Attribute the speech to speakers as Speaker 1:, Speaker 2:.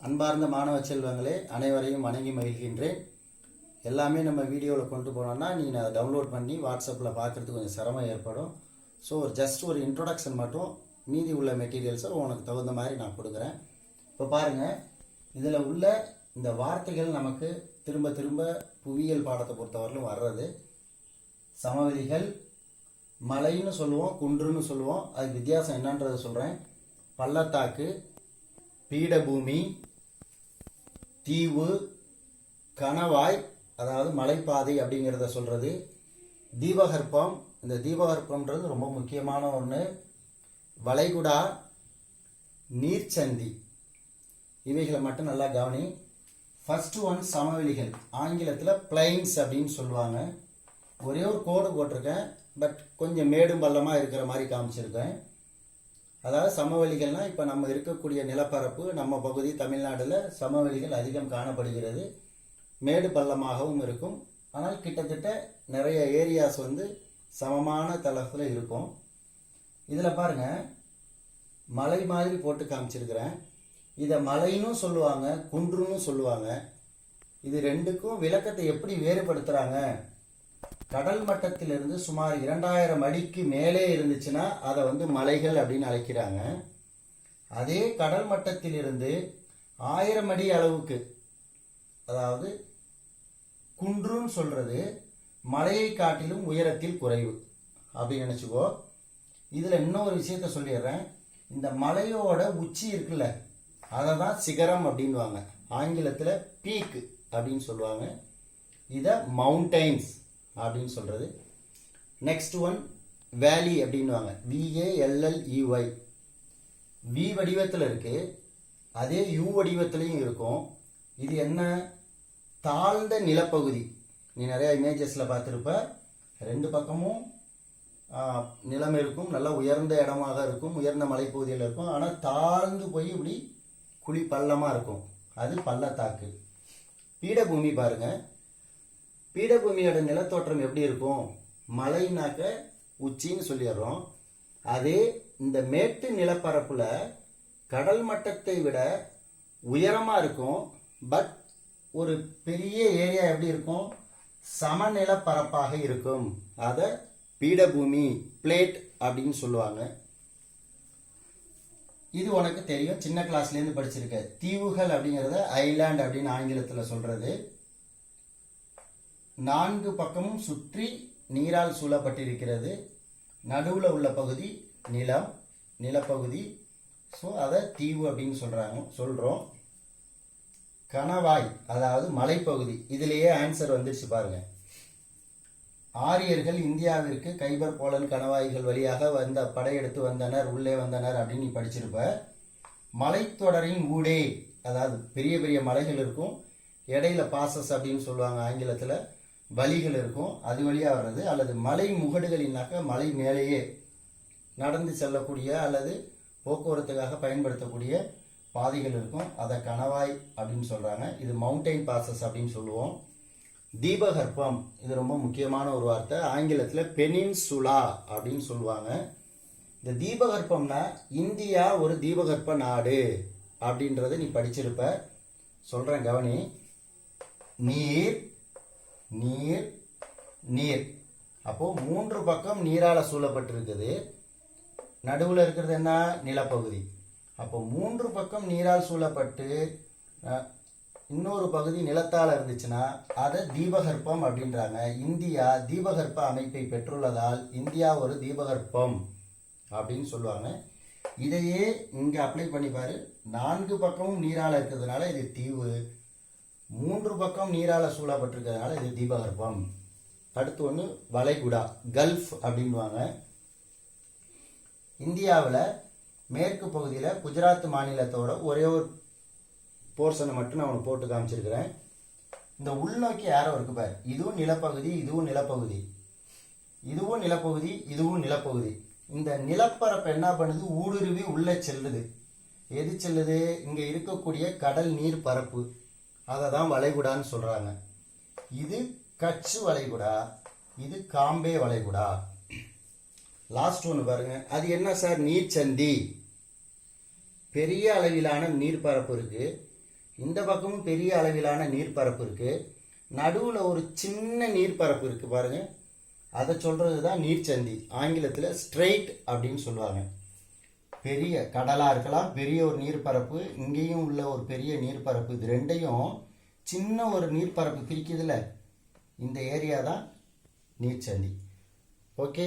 Speaker 1: அன்பார்ந்த மாணவ செல்வங்களே, அனைவரையும் வணங்கி மகிழ்கின்றேன். எல்லாமே நம்ம வீடியோவில் கொண்டு போனோம்னா நீங்கள் அதை டவுன்லோட் பண்ணி வாட்ஸ்அப்பில் பார்க்குறதுக்கு கொஞ்சம் சிரமம் ஏற்படும். ஸோ ஜஸ்ட் ஒரு இன்ட்ரொடக்ஷன் மட்டும், மீதி உள்ள மெட்டீரியல்ஸை உனக்கு தகுந்த மாதிரி நான் கொடுக்குறேன். இப்போ பாருங்கள், இதில் உள்ள இந்த வார்த்தைகள் நமக்கு திரும்ப திரும்ப புவியியல் பாடத்தை பொறுத்தவரையிலும் வர்றது. சமவெளிகள், மலைன்னு சொல்லுவோம், குன்றுன்னு சொல்லுவோம். அதுக்கு வித்தியாசம் என்னன்றதை சொல்கிறேன். பள்ளத்தாக்கு, பீடபூமி, தீவு, கணவாய், அதாவது மலைப்பாதை அப்படிங்கிறத சொல்கிறது. தீபகற்பம், இந்த தீபகற்பம்ன்றது ரொம்ப முக்கியமான ஒன்று. வளைகுடா, நீர்ச்சந்தி, இவைகளை மட்டும் நல்லா கவனி. ஃபர்ஸ்ட் ஒன் சமவெளிகள், ஆங்கிலத்தில் பிளைன்ஸ் அப்படின்னு சொல்லுவாங்க. ஒரே ஒரு கோடு போட்டிருக்கேன், பட் கொஞ்சம் மேடும் பள்ளமாக இருக்கிற மாதிரி காமிச்சிருக்கேன். அதாவது சமவெளிகள்னால் இப்போ நம்ம இருக்கக்கூடிய நிலப்பரப்பு, நம்ம பகுதி தமிழ்நாட்டில் சமவெளிகள் அதிகம் காணப்படுகிறது. மேடு பள்ளமாகவும் இருக்கும், ஆனால் கிட்டத்தட்ட நிறைய ஏரியாஸ் சமமான தளத்தில் இருக்கும். இதில் பாருங்கள், மலை மாதிரி போட்டு காமிச்சிருக்கிறேன். இதை மலைன்னு சொல்லுவாங்க, குன்றுன்னு சொல்லுவாங்க. இது ரெண்டுக்கும் விளக்கத்தை எப்படி வேறுபடுத்துகிறாங்க? கடல் மட்டத்திலிருந்து சுமார் 2000 அடிக்கு மேலே இருந்துச்சுன்னா அதை மலைகள் அப்படின்னு அழைக்கிறாங்க. அதே கடல் மட்டத்திலிருந்து 1000 அடி அளவுக்கு, அதாவது குன்றுன்னு சொல்றது மலையை காட்டிலும் உயரத்தில் குறைவு அப்படின்னு நினைச்சுக்கோ. இதுல இன்னொரு விஷயத்த சொல்லிடுறேன். இந்த மலையோட உச்சி இருக்குல்ல, அதை தான் சிகரம் அப்படின்வாங்க. ஆங்கிலத்தில் பீக் அப்படின்னு சொல்லுவாங்க. இதை மவுண்டைன்ஸ் அப்படின்னு சொல்றது. நெக்ஸ்ட் ஒன் வேலி அப்படின்வாங்க. VALLEY. வி வடிவத்தில் இருக்கு, அதே யூ வடிவத்திலையும் இருக்கும். இது என்ன? தாழ்ந்த நிலப்பகுதி. நீ நிறைய இமேஜஸ்ல பார்த்துருப்ப. ரெண்டு பக்கமும் நிலம் இருக்கும், நல்லா உயர்ந்த இடமாக இருக்கும், உயர்ந்த மலைப்பகுதியில் இருக்கும். ஆனால் தாழ்ந்து போய் இப்படி குழி பள்ளமாக இருக்கும், அது பள்ளத்தாக்கு. பீடபூமி பாருங்க. பீடபூமியோட நிலத்தோற்றம் எப்படி இருக்கும்? மலைனாக்க உச்சின்னு சொல்லிடுறோம். அதே இந்த மேட்டு நிலப்பரப்புல கடல் மட்டத்தை விட உயரமா இருக்கும். பட் ஒரு பெரிய ஏரியா எப்படி இருக்கும்? சமநிலப்பரப்பாக இருக்கும். அதை பீடபூமி, பிளேட் அப்படின்னு சொல்லுவாங்க. இது உனக்கு தெரியும், சின்ன கிளாஸ்லேருந்து படிச்சிருக்க. தீவுகள் அப்படிங்கிறத ஐலாண்ட் அப்படின்னு ஆங்கிலத்தில் சொல்றது. 4 பக்கமும் சுற்றி நீரால் சூழப்பட்டிருக்கிறது. நடுவில் உள்ள பகுதி நிலம், நிலப்பகுதி. ஸோ அதை தீவு அப்படின்னு சொல்றோம். கணவாய், அதாவது மலைப்பகுதி. இதுலேயே ஆன்சர் வந்துருச்சு பாருங்க. ஆரியர்கள் இந்தியாவிற்கு கைபர் போலன் கணவாய்கள் வழியாக படையெடுத்து வந்தனர், உள்ளே வந்தனர் அப்படின்னு நீ படிச்சிருப்ப. மலைத்தொடரின் ஊடே, அதாவது பெரிய பெரிய மலைகள் இருக்கும், இடையில பாசஸ் அப்படின்னு சொல்லுவாங்க ஆங்கிலத்தில், வழிகள் இருக்கும், அது வழியாக வர்றது. அல்லது மலை முகடுகளினாக்க மலை மேலேயே நடந்து செல்லக்கூடிய அல்லது போக்குவரத்துக்காக பயன்படுத்தக்கூடிய பாதைகள் இருக்கும். அதை கணவாய் அப்படின்னு சொல்றாங்க. இது மவுண்டைன் பாசஸ் அப்படின்னு சொல்லுவோம். தீபகற்பம், இது ரொம்ப முக்கியமான ஒரு வார்த்தை. ஆங்கிலத்தில் பெனின்சுலா அப்படின்னு சொல்லுவாங்க. இந்த தீபகற்பம்னா இந்தியா ஒரு தீபகற்ப நாடு அப்படின்றத நீ படிச்சிருப்ப. சொல்றேன், கவனி. நீர், நீர், நீர். அப்போ 3 பக்கம் நீரால சூழப்பட்டிருக்குது. நடுவில் இருக்கிறது என்ன? நிலப்பகுதி. அப்போ 3 பக்கம் நீரால் சூழப்பட்டு இன்னொரு பகுதி நிலத்தால் இருந்துச்சுன்னா அதை தீபகற்பம் அப்படின்றாங்க. இந்தியா தீபகற்ப அமைப்பை பெற்றுள்ளதால் இந்தியா ஒரு தீபகற்பம் அப்படின்னு சொல்லுவாங்க. இதையே இங்க அப்ளை பண்ணி பாரு. 4 பக்கமும் நீரால இருக்கிறதுனால இது தீவு, 3 பக்கம் நீரால சூழப்பட்டிருக்கிறதுனால இது தீபகற்பம். அடுத்து ஒன்று வளைகுடா, கல்ஃப் அப்படின்வாங்க. இந்தியாவில் மேற்கு பகுதியில் குஜராத் மாநிலத்தோட ஒரே ஒரு போர்ஷனை மட்டும் நான் உனக்கு போட்டு காமிச்சிருக்கிறேன். இந்த உள்நோக்கி யாரோ இருக்கு பாரு, இதுவும் நிலப்பகுதி, இதுவும் நிலப்பகுதி, இதுவும் நிலப்பகுதி, இதுவும் நிலப்பகுதி. இந்த நிலப்பரப்பு என்ன பண்ணுது? ஊடுருவி உள்ளே செல்லுது. எது செல்லுது? இங்க இருக்கக்கூடிய கடல் நீர் பரப்பு, அதை தான் வளைகுடான்னு சொல்றாங்க. இது கட்ச் வளைகுடா, இது காம்பே வளைகுடா. லாஸ்ட் ஒன்று பாருங்க, அது என்ன சார்? நீர்ச்சந்தி. பெரிய அளவிலான நீர்ப்பரப்பு இருக்கு. இந்த பக்கமும் பெரிய அளவிலான நீர்ப்பரப்பு இருக்குது. நடுவில் ஒரு சின்ன நீர்ப்பரப்பு இருக்குது பாருங்கள். அதை சொல்கிறது தான் நீர்ச்சந்தி. ஆங்கிலத்தில் ஸ்ட்ரெயிட் அப்படின்னு சொல்லுவாங்க. பெரிய கடலாக இருக்கலாம், பெரிய ஒரு நீர்ப்பரப்பு, இங்கேயும் உள்ள ஒரு பெரிய நீர்ப்பரப்பு, இது ரெண்டையும் சின்ன ஒரு நீர்ப்பரப்பு பிரிக்குதுல, இந்த ஏரியா தான் நீர்ச்சந்தி. ஓகே.